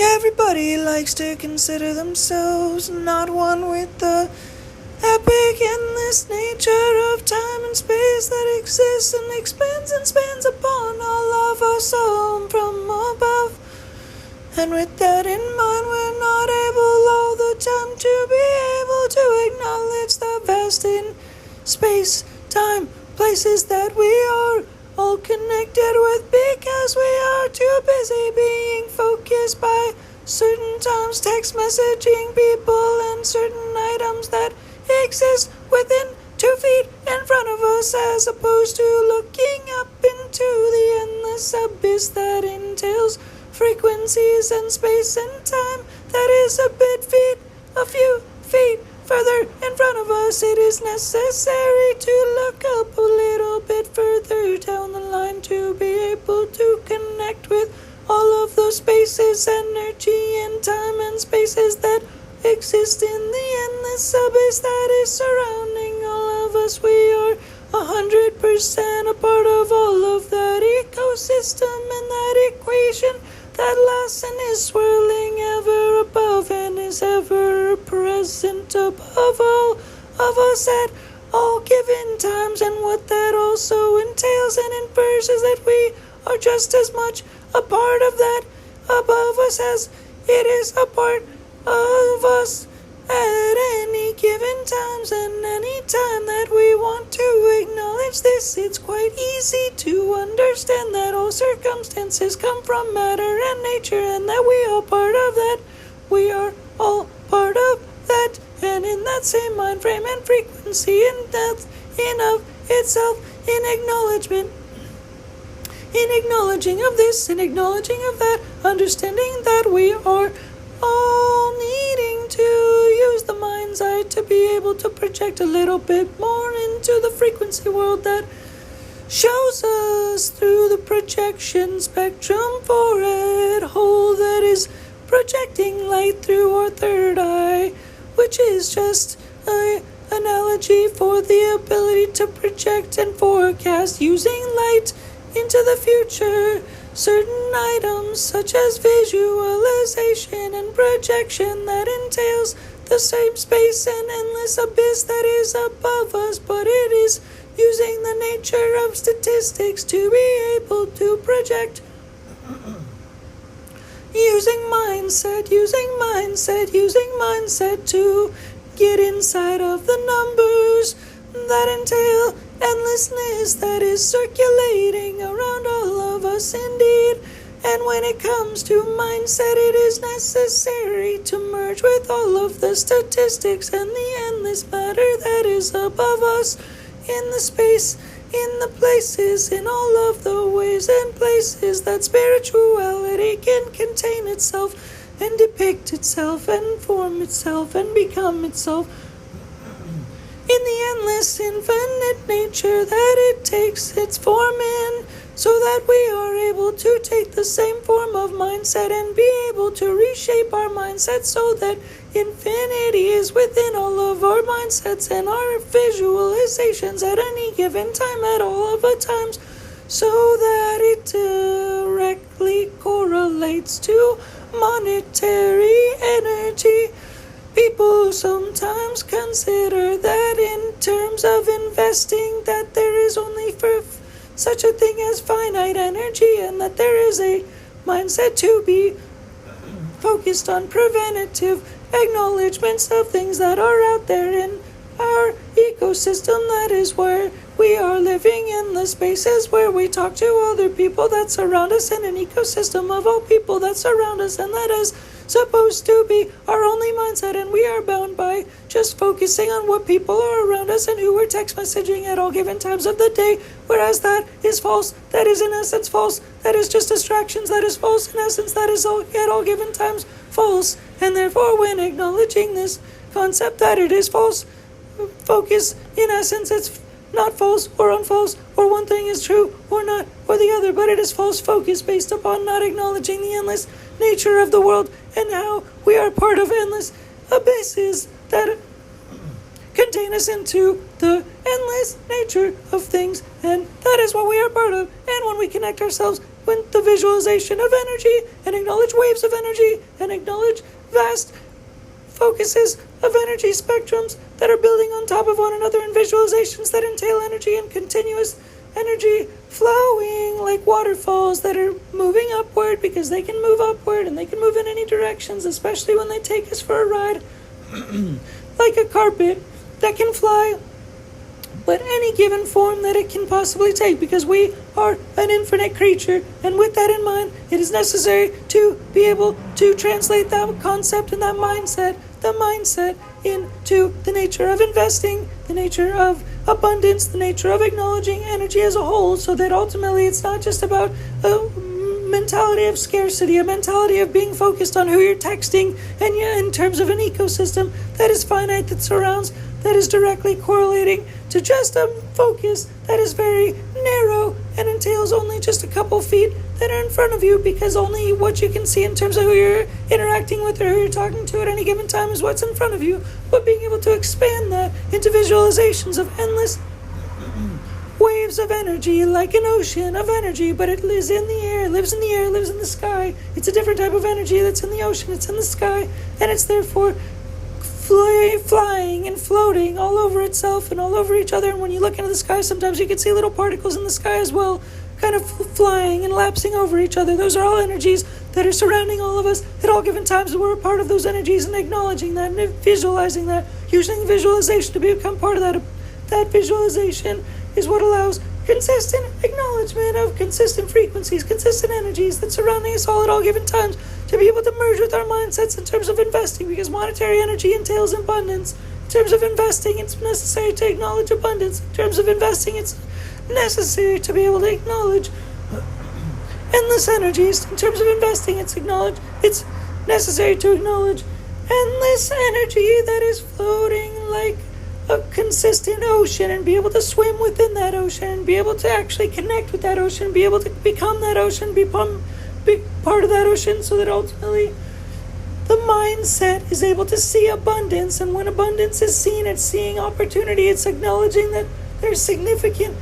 Everybody likes to consider themselves not one with the epic endless nature of time and space that exists and expands and spans upon all of us all from above. And with that in mind, we're not able all the time to be able to acknowledge the vast in space, time, places that we are all connected with, because we are too busy being focused by certain times, text messaging people, and certain items that exist within 2 feet in front of us, as opposed to looking up into the endless abyss that entails frequencies and space and time that is a few feet further in front of us. It is necessary to look up a little bit further down the line to be able to connect with all of those spaces, energy, and time and spaces that exist in the endless abyss that is surrounding all of us. We are 100% a part of all of that ecosystem and that equation that lasts and is swirling ever above and is ever present above all of us at all given times. And what that also entails and infers is that we are just as much a part of that above us as it is a part of us at any given times. And any time that we want to acknowledge this, it's quite easy to understand that all circumstances come from matter and nature, and that we are part of that. We are all part of that, and in that same mind frame and frequency, in depth, in of itself, in acknowledgement, in acknowledging of this, in acknowledging of that, understanding that we are all needing to use the mind's eye to be able to project a little bit more into the frequency world that shows us through the projection spectrum for a whole that is projecting light through our third eye, which is just an analogy for the ability to project and forecast using light into the future certain items such as visualization and projection that entails the same space and endless abyss that is above us, but it is using the nature of statistics to be able to project. Using mindset to get inside of the numbers that entail endlessness that is circulating around all of us indeed. And when it comes to mindset, it is necessary to merge with all of the statistics and the endless matter that is above us in the space, in the places, in all of the ways and places that spirituality can contain itself and depict itself and form itself and become itself in the endless infinite nature that it takes its form in, so that we are able to take the same form of mindset and be able to reshape our mindset so that infinity is within all of our mindsets and our visualizations at any given time at all of the times, so that it directly correlates to monetary energy. People sometimes consider that in terms of investing that there is only for such a thing as finite energy, and that there is a mindset to be focused on preventative acknowledgements of things that are out there in our ecosystem. That is where we are living in the spaces where we talk to other people that surround us in an ecosystem of all people that surround us, and that is supposed to be our only mindset, and we are bound by just focusing on what people are around us and who we're text messaging at all given times of the day, whereas that is false. That is in essence false. That is just distractions. That is false in essence. That is all at all given times false. And therefore, when acknowledging this concept that it is false, focus in essence, it's not false or unfalse, or one thing is true or not, or the other, but it is false focus based upon not acknowledging the endless nature of the world and how we are part of endless abysses that contain us into the endless nature of things, and that is what we are part of. And when we connect ourselves with the visualization of energy, and acknowledge waves of energy, and acknowledge vast focuses of energy spectrums that are building on top of one another in visualizations that entail energy and continuous energy flowing like waterfalls that are moving upward because they can move upward and they can move in any directions, especially when they take us for a ride like a carpet that can fly, but any given form that it can possibly take, because we are an infinite creature, and with that in mind, it is necessary to be able to translate that concept and that mindset, the mindset, into the nature of investing, the nature of abundance, the nature of acknowledging energy as a whole, so that ultimately it's not just about a mentality of scarcity, a mentality of being focused on who you're texting, and in terms of an ecosystem that is finite, that surrounds, that is directly correlating to just a focus that is very narrow and entails only just a couple feet that are in front of you, because only what you can see in terms of who you're interacting with or who you're talking to at any given time is what's in front of you. But being able to expand that into visualizations of endless waves of energy, like an ocean of energy, but it lives in the air, lives in the air, lives in the sky. It's a different type of energy that's in the ocean, it's in the sky, and it's therefore flying and floating all over itself and all over each other. And when you look into the sky, sometimes you can see little particles in the sky as well, kind of flying and lapsing over each other. Those are all energies that are surrounding all of us at all given times, and we're a part of those energies, and acknowledging that and visualizing that, using visualization to become part of that. That visualization is what allows consistent acknowledgement of consistent frequencies, consistent energies that surrounding us all at all given times, to be able to merge with our mindsets in terms of investing, because monetary energy entails abundance. In terms of investing, it's necessary to acknowledge abundance. In terms of investing, it's necessary to be able to acknowledge endless energies. In terms of investing, it's necessary to acknowledge endless energy that is floating like a consistent ocean, and be able to swim within that ocean, and be able to actually connect with that ocean, be able to become that ocean, become big part of that ocean, so that ultimately the mindset is able to see abundance. And when abundance is seen, it's seeing opportunity, it's acknowledging that there's significant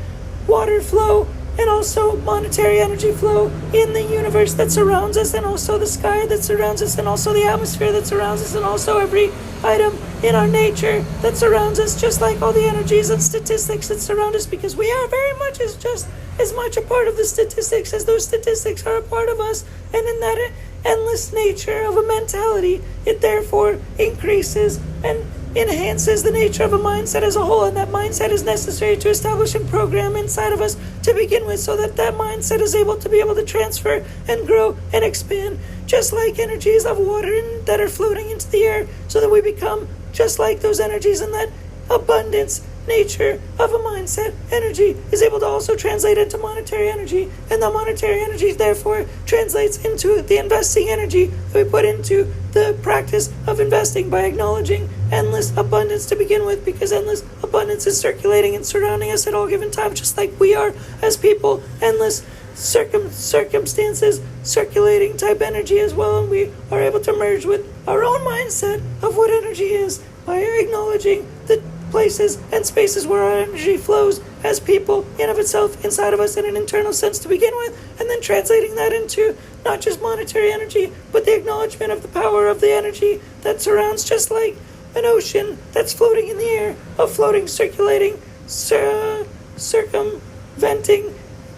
water flow and also monetary energy flow in the universe that surrounds us, and also the sky that surrounds us, and also the atmosphere that surrounds us, and also every item in our nature that surrounds us, just like all the energies and statistics that surround us, because we are very much just as much a part of the statistics as those statistics are a part of us. And in that endless nature of a mentality, it therefore increases and enhances the nature of a mindset as a whole, and that mindset is necessary to establish and program inside of us to begin with, so that that mindset is able to transfer and grow and expand, just like energies of water that are floating into the air, so that we become just like those energies, and that abundance nature of a mindset energy is able to also translate into monetary energy, and the monetary energy therefore translates into the investing energy that we put into the practice of investing by acknowledging endless abundance to begin with, because endless abundance is circulating and surrounding us at all given time, just like we are as people, endless circumstances circulating type energy as well, and we are able to merge with our own mindset of what energy is by acknowledging the places and spaces where our energy flows as people in of itself, inside of us, in an internal sense to begin with, and then translating that into not just monetary energy, but the acknowledgement of the power of the energy that surrounds, just like an ocean that's floating in the air, of floating, circulating, circumventing,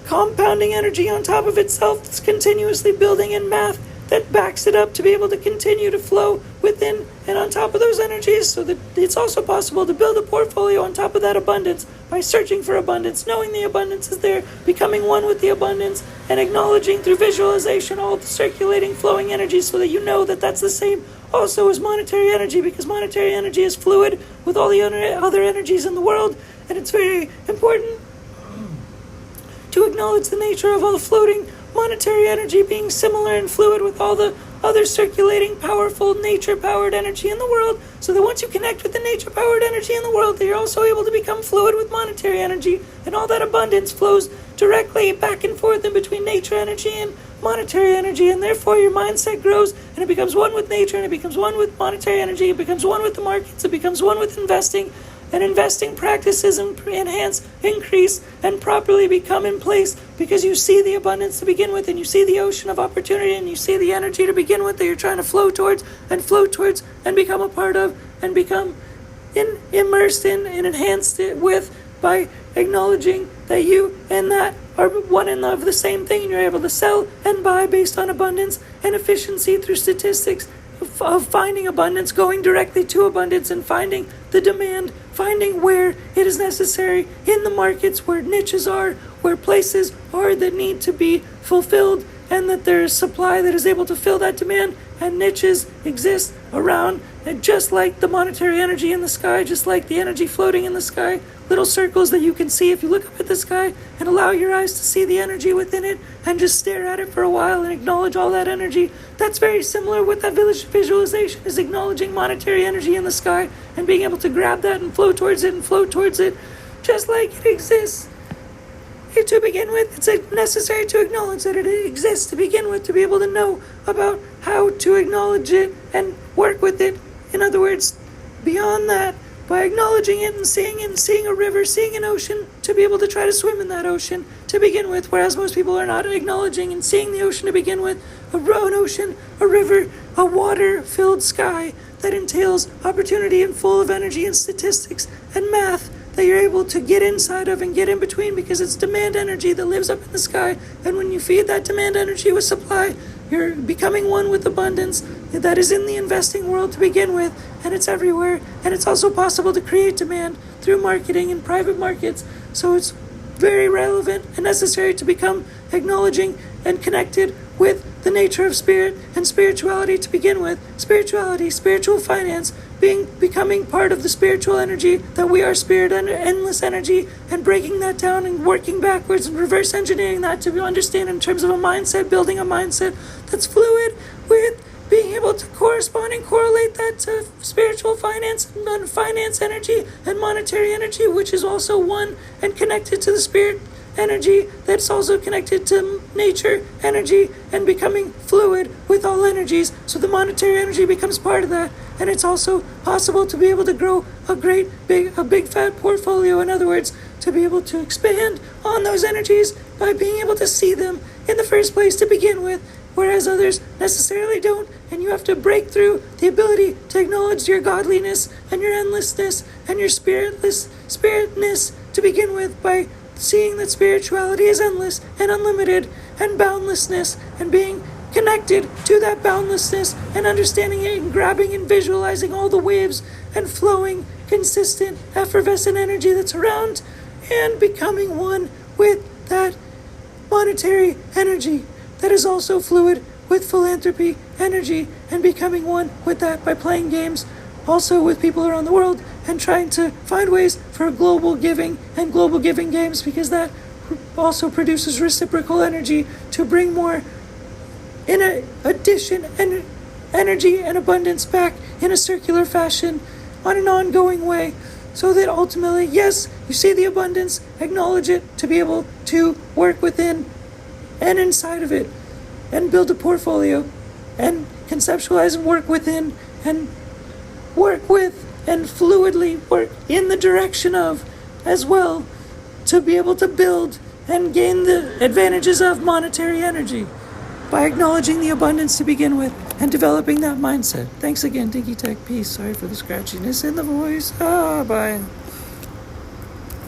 compounding energy on top of itself that's continuously building in math that backs it up to be able to continue to flow within and on top of those energies, so that it's also possible to build a portfolio on top of that abundance by searching for abundance, knowing the abundance is there, becoming one with the abundance, and acknowledging through visualization all the circulating, flowing energy, so that you know that that's the same also as monetary energy, because monetary energy is fluid with all the other energies in the world, and it's very important to acknowledge the nature of all the floating monetary energy being similar and fluid with all the other circulating, powerful, nature-powered energy in the world, so that once you connect with the nature-powered energy in the world, you're also able to become fluid with monetary energy, and all that abundance flows directly back and forth in between nature energy and monetary energy, and therefore your mindset grows, and it becomes one with nature, and it becomes one with monetary energy, it becomes one with the markets, it becomes one with investing, and investing practices enhance, increase, and properly become in place because you see the abundance to begin with, and you see the ocean of opportunity, and you see the energy to begin with that you're trying to flow towards and become a part of and become immersed in and enhanced it with by acknowledging that you and that are one and of the same thing, and you're able to sell and buy based on abundance and efficiency through statistics of finding abundance, going directly to abundance and finding the demand, finding where it is necessary in the markets, where niches are, where places are that need to be fulfilled, and that there is supply that is able to fill that demand, and niches exist around. And just like the monetary energy in the sky, just like the energy floating in the sky, little circles that you can see if you look up at the sky and allow your eyes to see the energy within it and just stare at it for a while and acknowledge all that energy. That's very similar with that visualization, is acknowledging monetary energy in the sky and being able to grab that and flow towards it just like it exists. To begin with, it's necessary to acknowledge that it exists to begin with, to be able to know about how to acknowledge it and work with it. In other words, beyond that, by acknowledging it and seeing a river, seeing an ocean, to be able to try to swim in that ocean to begin with, whereas most people are not acknowledging and seeing the ocean to begin with, an ocean, a river, a water-filled sky that entails opportunity and full of energy and statistics and math that you're able to get inside of and get in between, because it's demand energy that lives up in the sky. And when you feed that demand energy with supply, you're becoming one with abundance that is in the investing world to begin with, and it's everywhere. And it's also possible to create demand through marketing and private markets. So it's very relevant and necessary to become acknowledging and connected with the nature of spirit and spirituality to begin with. Spirituality, spiritual finance, becoming part of the spiritual energy, that we are spirit and endless energy, and breaking that down and working backwards and reverse engineering that to understand in terms of a mindset, building a mindset that's fluid with being able to correspond and correlate that to spiritual finance and finance energy and monetary energy, which is also one and connected to the spirit energy that's also connected to nature energy, and becoming fluid with all energies. So the monetary energy becomes part of that, and it's also possible to be able to grow a big fat portfolio. In other words, to be able to expand on those energies by being able to see them in the first place to begin with, whereas others necessarily don't. And you have to break through the ability to acknowledge your godliness and your endlessness and your spiritness to begin with, by seeing that spirituality is endless and unlimited and boundlessness, and being connected to that boundlessness and understanding it and grabbing and visualizing all the waves and flowing, consistent, effervescent energy that's around, and becoming one with that monetary energy that is also fluid with philanthropy energy, and becoming one with that by playing games also with people around the world and trying to find ways for global giving and global giving games, because that also produces reciprocal energy to bring more in addition and energy and abundance back in a circular fashion on an ongoing way, so that ultimately, yes, you see the abundance, acknowledge it, to be able to work within and inside of it and build a portfolio and conceptualize and work within and work with and fluidly work in the direction of as well, to be able to build and gain the advantages of monetary energy by acknowledging the abundance to begin with and developing that mindset. Thanks again, Dinky Tehc. Peace. Sorry for the scratchiness in the voice. Bye.